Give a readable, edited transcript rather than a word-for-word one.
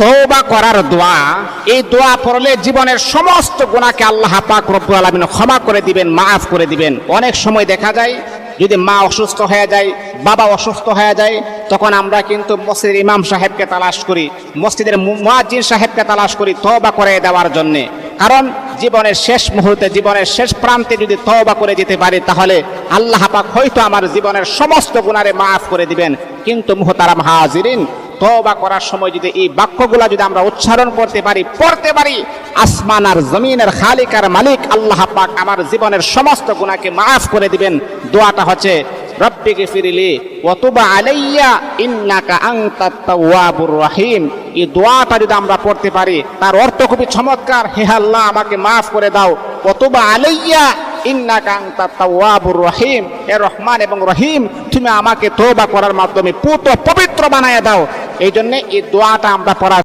তওবা করার দোয়া, এই দোয়া পড়লে জীবনের সমস্ত গুনাহকে আল্লাহ পাক রব্বুল আলামিন ক্ষমা করে দিবেন, মাফ করে দিবেন। অনেক সময় দেখা যায় যদি মা অসুস্থ হয়ে যায়, বাবা অসুস্থ হয়ে যায়, তখন আমরা কিন্তু মসজিদের ইমাম সাহেবকে তালাশ করি, মসজিদের মুয়াজ্জিন সাহেবকে তালাশ করি তওবা করে দেওয়ার জন্য। কারণ জীবনের শেষ মুহূর্তে, জীবনের শেষ প্রান্তে যদি তওবা করে যেতে পারি, তাহলে আল্লাহ পাক হয়তো আমার জীবনের সমস্ত গুনাহে মাফ করে দিবেন। কিন্তু মুহতারাম হাজিরিন, তওবা করার সময় যদি এই বাক্যগুলা যদি আমরা উচ্চারণ করতে পারি, পড়তে পারি, আসমান আর জমিনের খালিক আর মালিক আল্লাহ পাক আমার জীবনের সমস্ত গুনাহকে মাফ করে দিবেন। দোয়াটা হচ্ছে রব্বি গফিরলি ওয়া তুব আলাইয়া ইন্নাকা আনতাত তাওয়াবুর রহিম। এই দোয়াটা যদি আমরা পড়তে পারি, তার অর্থ খুবই চমৎকার। হে আল্লাহ, আমাকে মাফ করে দাও, ওয়া তুব আলাইয়া ইন্নাকা আনতাত তাওয়াবুর রহিম। হে রহমান এবং রহিম, তুমি আমাকে তওবা করার মাধ্যমে পবিত্র বানায়া দাও। এই জন্য এই দোয়াটা আমরা পড়া